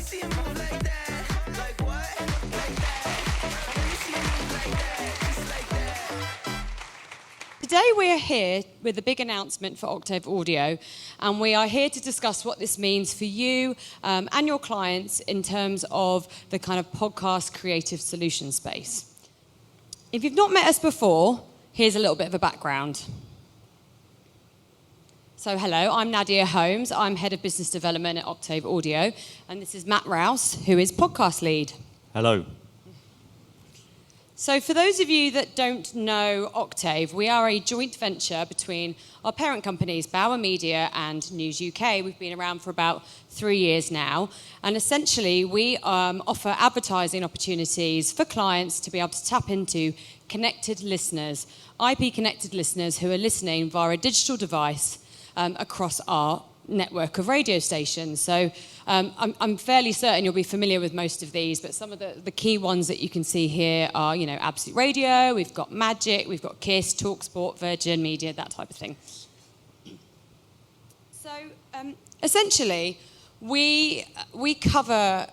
see you move like that. Like what? Like that. Let me see you move like that. Just like that. Today we're here with a big announcement for Octave Audio, and we are here to discuss what this means for you and your clients in terms of the kind of podcast creative solution space. If you've not met us before, here's a little bit of a background. So hello, I'm Nadia Holmes. I'm Head of Business Development at Octave Audio, and this is Matt Rouse, who is Podcast Lead. Hello. So for those of you that don't know Octave, we are a joint venture between our parent companies, Bauer Media and News UK. We've been around for about 3 years now. And essentially, we offer advertising opportunities for clients to be able to tap into connected listeners, IP-connected listeners who are listening via a digital device across our network of radio stations. So I'm fairly certain you'll be familiar with most of these, but some of the key ones that you can see here are, Absolute Radio, we've got Magic, we've got Kiss, TalkSport, Virgin Media, that type of thing. So essentially, we cover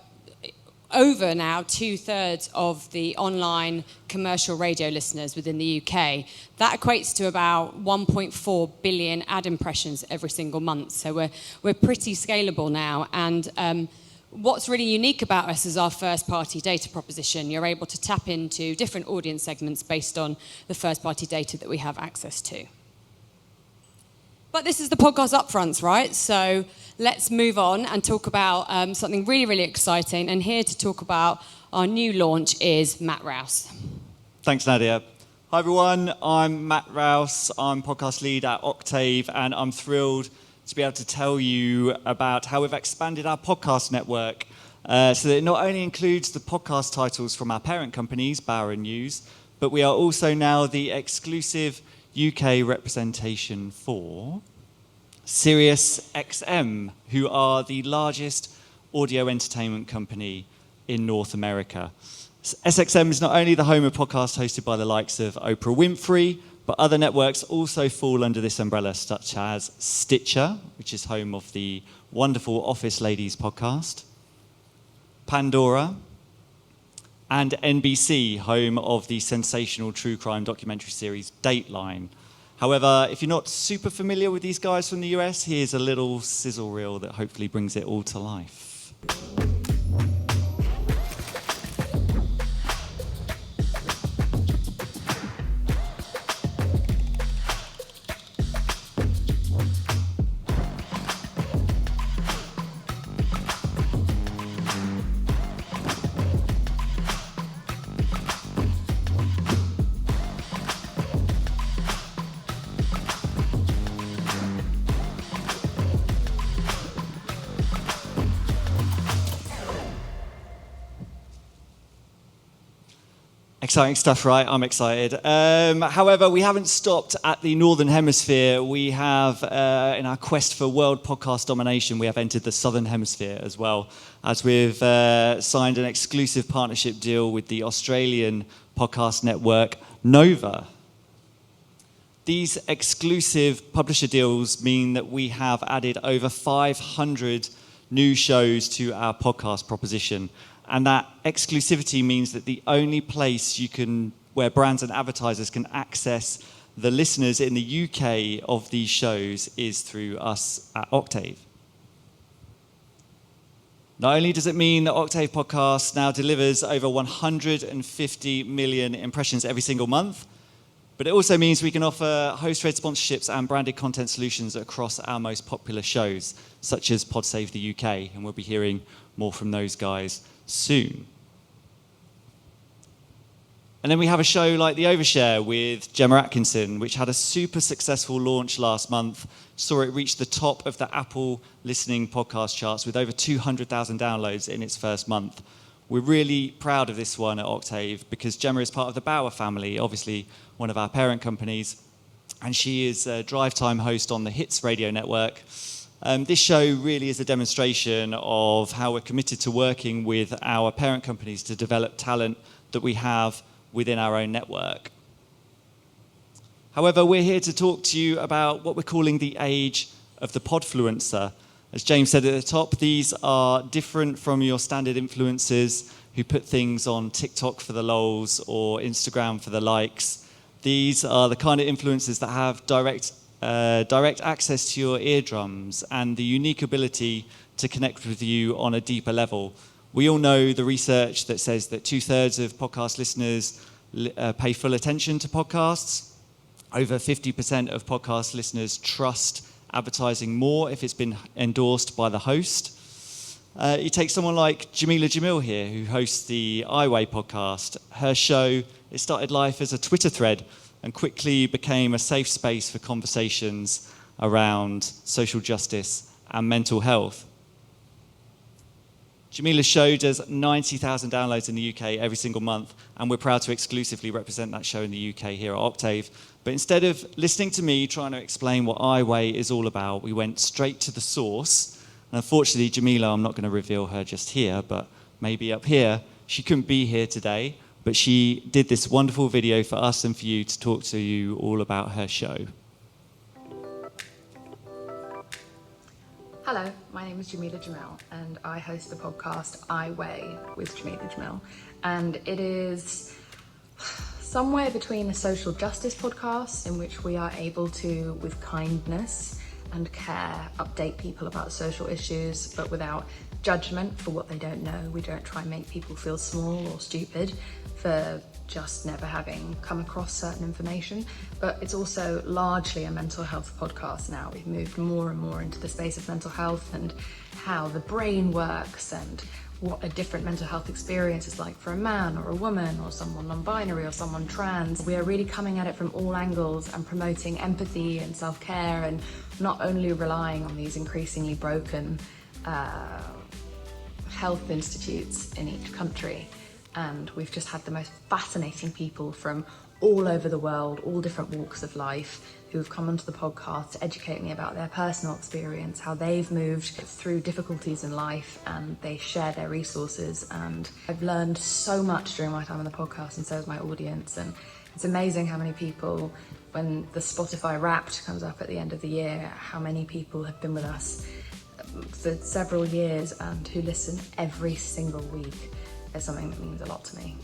over now 2/3 of the online commercial radio listeners within the UK. That equates to about 1.4 billion ad impressions every single month. So we're pretty scalable now. And what's really unique about us is our first-party data proposition. You're able to tap into different audience segments based on the first-party data that we have access to. But this is the podcast Upfronts, right? So let's move on and talk about something really, really exciting. And here to talk about our new launch is Matt Rouse. Thanks, Nadia. Hi, everyone. I'm Matt Rouse. I'm podcast lead at Octave, and I'm thrilled to be able to tell you about how we've expanded our podcast network so that it not only includes the podcast titles from our parent companies, Bauer and News, but we are also now the exclusive UK representation for Sirius XM, who are the largest audio entertainment company in North America. SXM is not only the home of podcasts hosted by the likes of Oprah Winfrey, but other networks also fall under this umbrella, such as Stitcher, which is home of the wonderful Office Ladies podcast, Pandora, and NBC, home of the sensational true crime documentary series Dateline. However, if you're not super familiar with these guys from the US, here's a little sizzle reel that hopefully brings it all to life. Exciting stuff, right? I'm excited. However, we haven't stopped at the Northern Hemisphere. We have, in our quest for world podcast domination, we have entered the Southern Hemisphere as well, as we've signed an exclusive partnership deal with the Australian podcast network Nova. These exclusive publisher deals mean that we have added over 500 new shows to our podcast proposition. And that exclusivity means that the only place where brands and advertisers can access the listeners in the UK of these shows is through us at Octave. Not only does it mean that Octave Podcast now delivers over 150 million impressions every single month, but it also means we can offer host-read sponsorships and branded content solutions across our most popular shows, such as PodSave the UK, and we'll be hearing more from those guys soon. And then we have a show like The Overshare with Gemma Atkinson, which had a super successful launch last month, saw it reach the top of the Apple listening podcast charts with over 200,000 downloads in its first month. We're really proud of this one at Octave because Gemma is part of the Bauer family, obviously one of our parent companies, and she is a drive time host on the Hits radio network. This show really is a demonstration of how we're committed to working with our parent companies to develop talent that we have within our own network. However, we're here to talk to you about what we're calling the age of the podfluencer. As James said at the top, these are different from your standard influencers who put things on TikTok for the lols or Instagram for the likes. These are the kind of influencers that have direct access to your eardrums and the unique ability to connect with you on a deeper level. We all know the research that says that 2/3 of podcast listeners pay full attention to podcasts. Over 50% of podcast listeners trust advertising more if it's been endorsed by the host. You take someone like Jamila Jamil here, who hosts the IAB podcast. Her show, it started life as a Twitter thread and quickly became a safe space for conversations around social justice and mental health. Jamila's show does 90,000 downloads in the UK every single month, and we're proud to exclusively represent that show in the UK here at Octave. But instead of listening to me trying to explain what iWay is all about, we went straight to the source. And unfortunately, Jamila, I'm not going to reveal her just here, but maybe up here, she couldn't be here today, but she did this wonderful video for us and for you to talk to you all about her show. Hello, my name is Jamila Jamil and I host the podcast I Weigh with Jamila Jamil. And it is somewhere between a social justice podcast in which we are able to, with kindness and care, update people about social issues, but without judgment for what they don't know. We don't try and make people feel small or stupid for just never having come across certain information, but it's also largely a mental health podcast now. We've moved more and more into the space of mental health and how the brain works and what a different mental health experience is like for a man or a woman or someone non-binary or someone trans. We are really coming at it from all angles and promoting empathy and self-care, and not only relying on these increasingly broken health institutes in each country. And we've just had the most fascinating people from all over the world, all different walks of life, who have come onto the podcast to educate me about their personal experience, how they've moved through difficulties in life, and they share their resources. And I've learned so much during my time on the podcast, and so has my audience. And it's amazing how many people, when the Spotify Wrapped comes up at the end of the year, how many people have been with us for several years and who listen every single week. Is something that means a lot to me.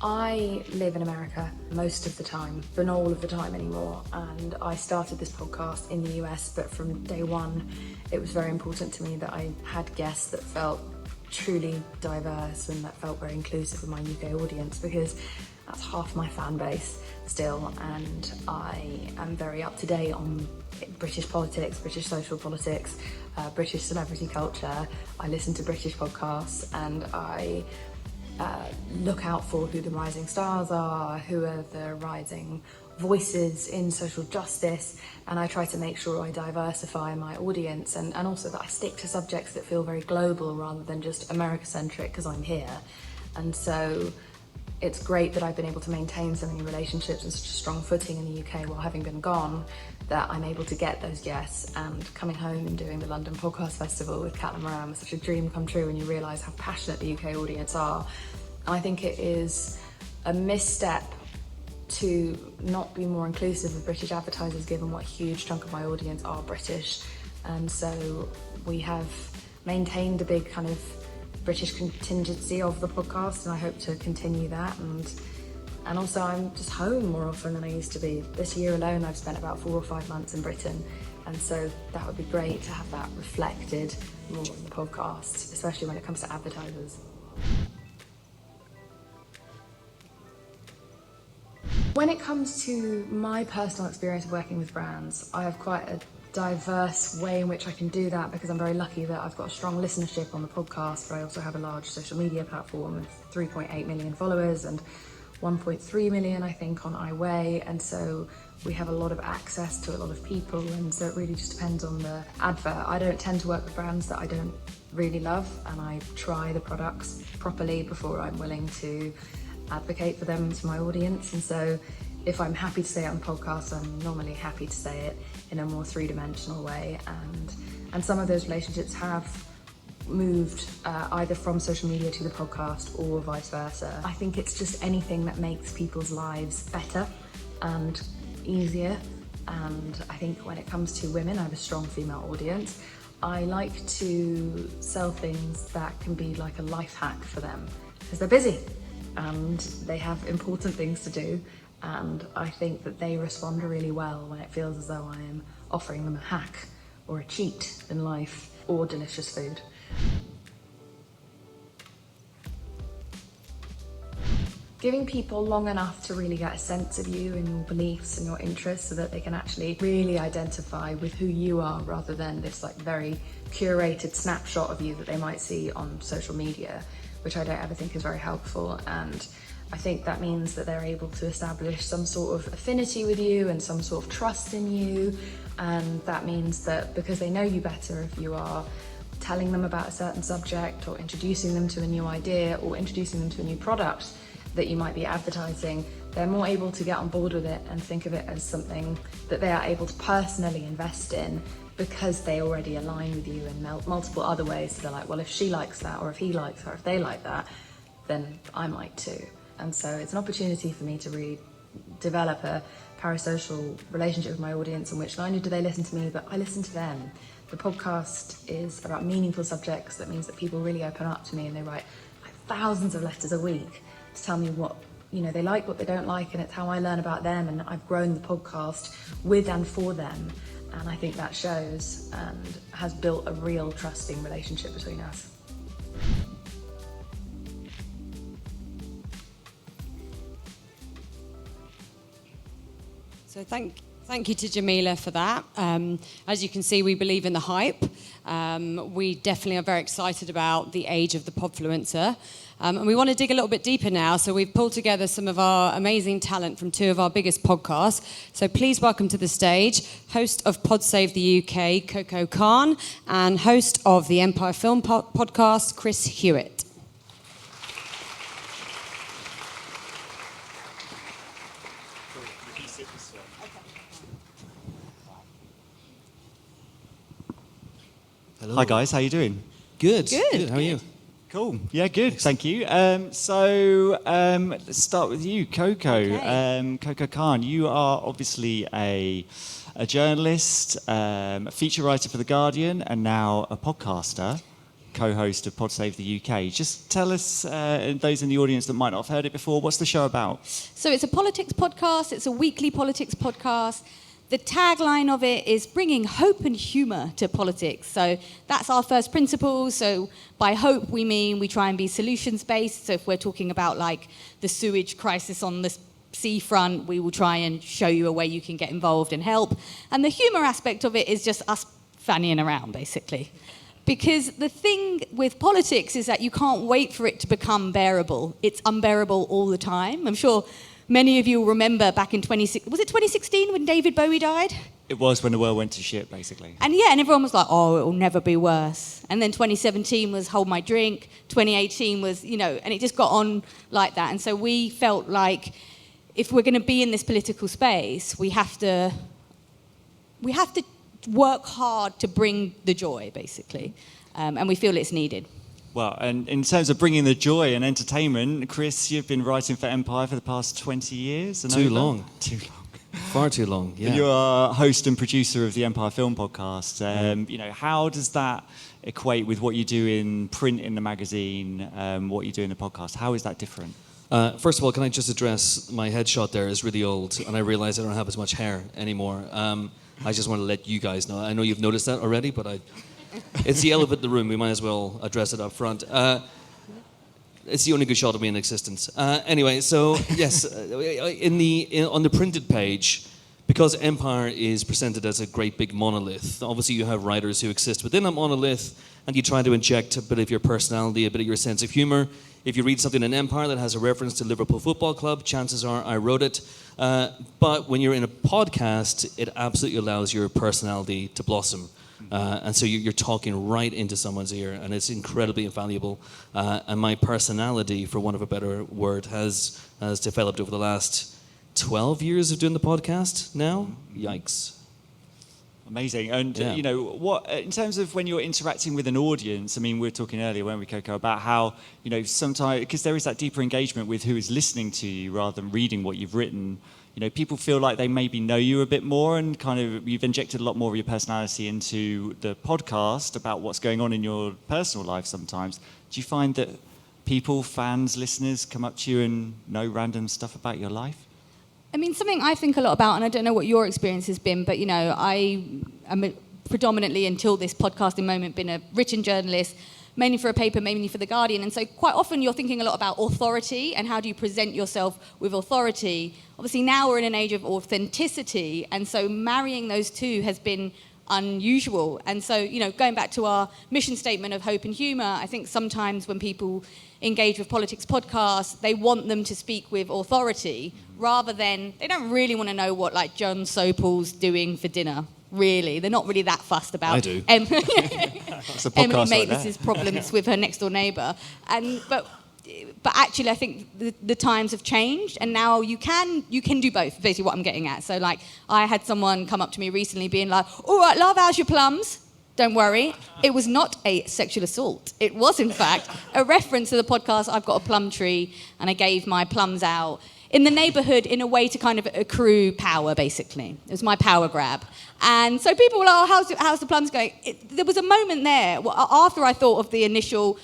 I live in America most of the time, but not all of the time anymore, and I started this podcast in the US, but from day one it was very important to me that I had guests that felt truly diverse and that felt very inclusive of my UK audience, because that's half my fan base still, and I am very up to date on British politics, British social politics, British celebrity culture. I listen to British podcasts, and I look out for who the rising stars are, who are the rising voices in social justice, and I try to make sure I diversify my audience, and also that I stick to subjects that feel very global rather than just America-centric, because I'm here. And so it's great that I've been able to maintain so many relationships and such a strong footing in the UK while having been gone, that I'm able to get those guests. And coming home and doing the London Podcast Festival with Cat and Moran was such a dream come true when you realise how passionate the UK audience are. And I think it is a misstep to not be more inclusive of British advertisers, given what a huge chunk of my audience are British. And so we have maintained a big kind of British contingency of the podcast, and I hope to continue that. And also I'm just home more often than I used to be. This year alone I've spent about 4 or 5 months in Britain, and so that would be great to have that reflected more in the podcast, especially when it comes to advertisers. When it comes to my personal experience of working with brands, I have quite a diverse way in which I can do that, because I'm very lucky that I've got a strong listenership on the podcast, but I also have a large social media platform with 3.8 million followers and 1.3 million, I think, on iWeigh, and so we have a lot of access to a lot of people, and so it really just depends on the advert. I don't tend to work with brands that I don't really love, and I try the products properly before I'm willing to advocate for them to my audience. And so if I'm happy to say it on the podcast, I'm normally happy to say it in a more three-dimensional way, and some of those relationships have moved either from social media to the podcast or vice versa. I think it's just anything that makes people's lives better and easier. And I think when it comes to women, I have a strong female audience. I like to sell things that can be like a life hack for them because they're busy and they have important things to do. And I think that they respond really well when it feels as though I am offering them a hack or a cheat in life or delicious food. Giving people long enough to really get a sense of you and your beliefs and your interests so that they can actually really identify with who you are rather than this like very curated snapshot of you that they might see on social media, which I don't ever think is very helpful. And I think that means that they're able to establish some sort of affinity with you and some sort of trust in you. And that means that because they know you better, if you are telling them about a certain subject or introducing them to a new idea or introducing them to a new product that you might be advertising, they're more able to get on board with it and think of it as something that they are able to personally invest in because they already align with you in multiple other ways. So they're like, well, if she likes that, or if he likes her, if they like that, then I might too. And so it's an opportunity for me to really develop a parasocial relationship with my audience in which not only do they listen to me, but I listen to them. The podcast is about meaningful subjects. That means that people really open up to me and they write like thousands of letters a week to tell me what they like, what they don't like, and it's how I learn about them. And I've grown the podcast with and for them, and I think that shows and has built a real trusting relationship between us. So thank you to Jamila for that. As you can see, we believe in the hype. We definitely are very excited about the age of the podfluencer. And we want to dig a little bit deeper now. So we've pulled together some of our amazing talent from two of our biggest podcasts. So please welcome to the stage host of Pod Save the UK, Coco Khan, and host of the Empire Film Podcast, Chris Hewitt. Hello. Hi guys, how you doing? Good. Good. How are you? Cool. Yeah, good. Thank you. Let's start with you, Coco. Okay. Coco Khan, you are obviously a journalist, a feature writer for The Guardian, and now a podcaster, co-host of Pod Save the UK. Just tell us, and those in the audience that might not have heard it before, what's the show about? So it's a politics podcast. It's a weekly politics podcast. The tagline of it is bringing hope and humour to politics. So that's our first principle. So by hope, we mean we try and be solutions-based. So if we're talking about like the sewage crisis on the seafront, we will try and show you a way you can get involved and help. And the humour aspect of it is just us fannying around, basically. Because the thing with politics is that you can't wait for it to become bearable. It's unbearable all the time. I'm sure many of you will remember back in 2016 when David Bowie died? It was when the world went to shit, basically. And yeah, and everyone was like, oh, it will never be worse. And then 2017 was Hold My Drink. 2018 was, and it just got on like that. And so we felt like if we're going to be in this political space, we have to work hard to bring the joy, basically. And we feel it's needed. Well, and in terms of bringing the joy and entertainment, Chris, you've been writing for Empire for the past 20 years. And Too over. long. Too long. Far too long, yeah. You're a host and producer of the Empire Film Podcast. How does that equate with what you do in print in the magazine, what you do in the podcast? How is that different? First of all, can I just address my headshot there is really old, and I realise I don't have as much hair anymore. I just want to let you guys know. I know you've noticed that already, but it's the elephant in the room. We might as well address it up front. It's the only good shot of me in existence. Anyway, so yes, on the printed page, because Empire is presented as a great big monolith, obviously you have writers who exist within a monolith, and you try to inject a bit of your personality, a bit of your sense of humour. If you read something in Empire that has a reference to Liverpool Football Club, chances are I wrote it. But when you're in a podcast, it absolutely allows your personality to blossom. And so you're talking right into someone's ear, and it's incredibly invaluable. And my personality, for want of a better word, has developed over the last 12 years of doing the podcast now. Yikes. Amazing. And, Yeah. you know, what in terms of when you're interacting with an audience, I mean, we were talking earlier, weren't we, Coco, about how, you know, sometimes, because there is that deeper engagement with who is listening to you rather than reading what you've written, you know, people feel like they maybe know you a bit more and kind of you've injected a lot more of your personality into the podcast about what's going on in your personal life sometimes. Do you find that people, fans, listeners come up to you and know random stuff about your life? I mean, something I think a lot about, and I don't know what your experience has been, but, you know, I am predominantly, until this podcasting moment, been a written journalist, mainly for a paper, mainly for The Guardian. And so quite often you're thinking a lot about authority and how do you present yourself with authority. Obviously, now we're in an age of authenticity, and so marrying those two has been unusual. And so, you know, going back to our mission statement of hope and humour, I think sometimes when people engage with politics podcasts, they want them to speak with authority rather than, they don't really want to know what, like, John Sopel's doing for dinner. Really, they're not really that fussed about. I do. Emily right Maitlis's problems with her next door neighbour, but actually, I think the times have changed, and now you can do both. Basically, what I'm getting at. So, like, I had someone come up to me recently, being like, "All right, love, how's your plums?" Don't worry, it was not a sexual assault. It was, in fact, a reference to the podcast. I've got a plum tree, and I gave my plums out in the neighbourhood in a way to kind of accrue power, basically. It was my power grab. And so people were like, "Oh, how's the plums going?" There was a moment there, after I thought of the initial,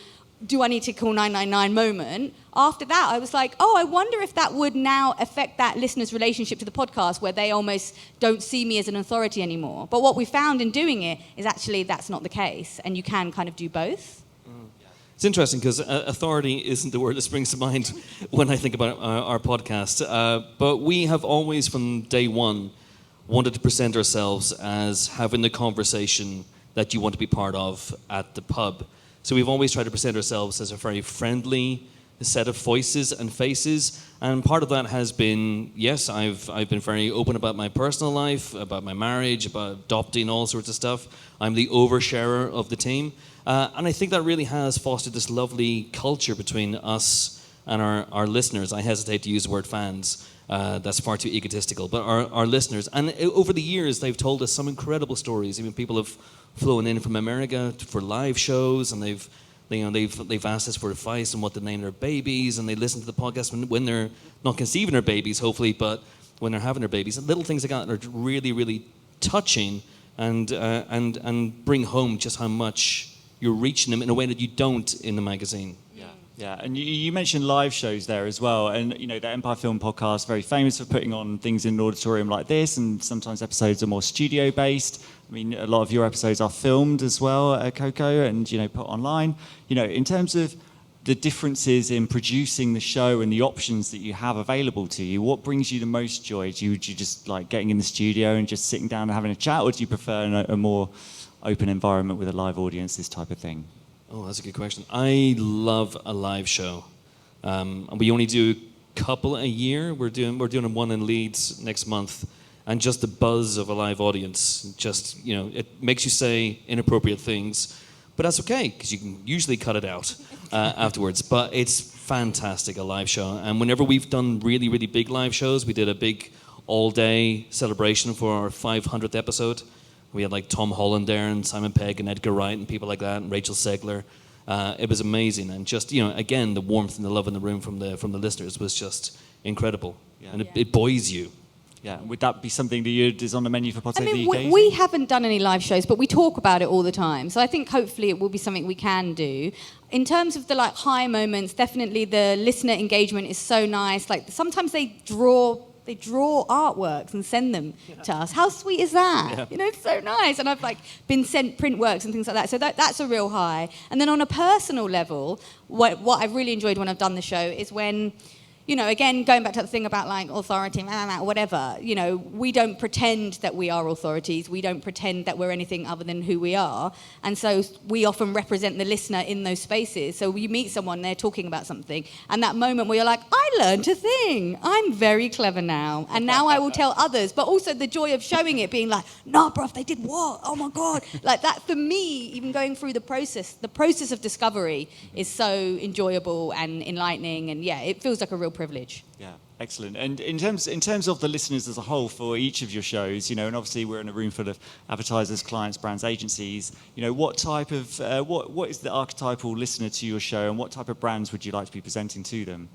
do I need to call 999 moment? After that, I was like, oh, I wonder if that would now affect that listener's relationship to the podcast, where they almost don't see me as an authority anymore. But what we found in doing it is actually that's not the case, and you can kind of do both. It's interesting because authority isn't the word that springs to mind when I think about our podcast. But we have always, from day one, wanted to present ourselves as having the conversation that you want to be part of at the pub. So we've always tried to present ourselves as a very friendly set of voices and faces. And part of that has been, yes, I've been very open about my personal life, about my marriage, about adopting, all sorts of stuff. I'm the oversharer of the team. And I think that really has fostered this lovely culture between us and our listeners. I hesitate to use the word fans. That's far too egotistical. But our listeners. And over the years, they've told us some incredible stories. I mean, people have flown in from America for live shows, and they've asked us for advice on what to name their babies, and they listen to the podcast when they're not conceiving their babies, hopefully, but when they're having their babies. And little things like that are really, really touching and bring home just how much you're reaching them in a way that you don't in the magazine. Yeah, and you mentioned live shows there as well, and you know the Empire Film Podcast, very famous for putting on things in an auditorium like this, and sometimes episodes are more studio based. I mean, a lot of your episodes are filmed as well, Coco, and you know put online. You know, in terms of the differences in producing the show and the options that you have available to you, what brings you the most joy? Do you just like getting in the studio and just sitting down and having a chat, or do you prefer a more open environment with a live audience, this type of thing? Oh, that's a good question. I love a live show. And we only do a couple a year. We're doing one in Leeds next month. And just the buzz of a live audience, just, you know, it makes you say inappropriate things. But that's okay, because you can usually cut it out afterwards. But it's fantastic, a live show. And whenever we've done really, really big live shows, we did a big all-day celebration for our 500th episode. We had like Tom Holland there and Simon Pegg and Edgar Wright and people like that and Rachel Segler. It was amazing, and just, you know, again, the warmth and the love in the room from the listeners was just incredible. Yeah. And it buoys you. Yeah, would that be something that is on the menu for Pod I Save mean, the UK? we haven't done any live shows, but we talk about it all the time. So I think hopefully it will be something we can do. In terms of the like high moments, definitely the listener engagement is so nice. Like sometimes they draw artworks and send them to us. How sweet is that? Yeah. You know, it's so nice. And I've like been sent print works and things like that. So that's a real high. And then on a personal level, what I've really enjoyed when I've done the show is when, you know, again, going back to the thing about like authority, whatever, you know, we don't pretend that we are authorities. We don't pretend that we're anything other than who we are. And so we often represent the listener in those spaces. So you meet someone, they're talking about something, and that moment where you're like, I learned a thing. I'm very clever now. And now I will tell others. But also the joy of showing it, being like, nah, bruv, they did what? Oh my God. Like that, for me, even going through the process of discovery is so enjoyable and enlightening. And yeah, it feels like a real privilege. Yeah. Excellent. And in terms of the listeners as a whole for each of your shows, and obviously we're in a room full of advertisers, clients, brands, agencies. What type of what is the archetypal listener to your show, and what type of brands would you like to be presenting to them?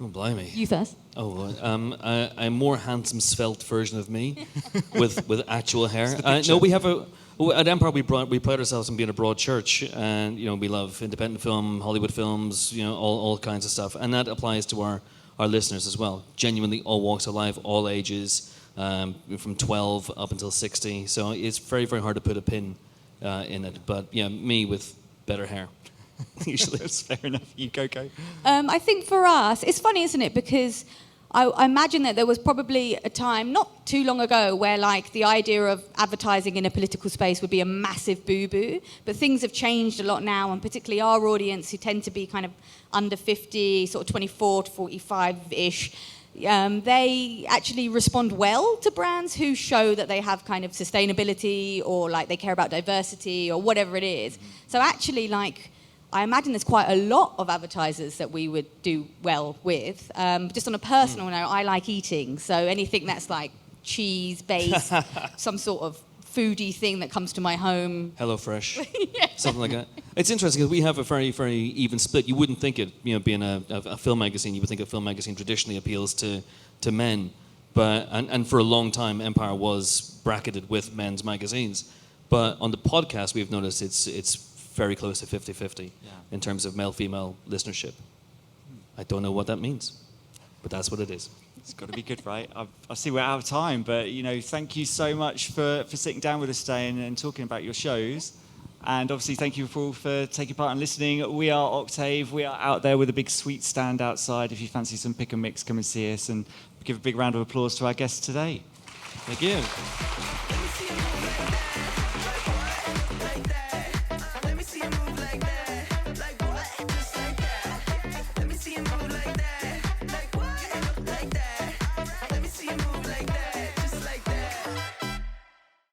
Oh, blimey. You first. A more handsome, svelte version of me with actual hair. No, we have at Empire we pride ourselves on being a broad church, and we love independent film, Hollywood films, all kinds of stuff, and that applies to our listeners as well. Genuinely, all walks of life, all ages, from 12 up until 60. So it's very, very hard to put a pin in it. But yeah, me with better hair. Usually. That's fair enough. You go. I think for us, it's funny, isn't it? Because I imagine that there was probably a time not too long ago where the idea of advertising in a political space would be a massive boo-boo, but things have changed a lot now, and particularly our audience, who tend to be kind of under 50, sort of 24 to 45-ish, they actually respond well to brands who show that they have kind of sustainability, or they care about diversity, or whatever it is. So actually, I imagine there's quite a lot of advertisers that we would do well with. Just on a personal note, I like eating, so anything that's cheese-based, some sort of foodie thing that comes to my home. HelloFresh, something like that. It's interesting because we have a very, very even split. You wouldn't think it, being a film magazine, you would think a film magazine traditionally appeals to men, but and for a long time, Empire was bracketed with men's magazines. But on the podcast, we've noticed it's very close to 50-50 in terms of male-female listenership. I don't know what that means, but that's what it is. It's got to be good, right? I see we're out of time, but thank you so much for sitting down with us today and talking about your shows. And obviously, thank you all for taking part and listening. We are Octave. We are out there with a big sweet stand outside. If you fancy some pick and mix, come and see us, and give a big round of applause to our guests today. Thank you.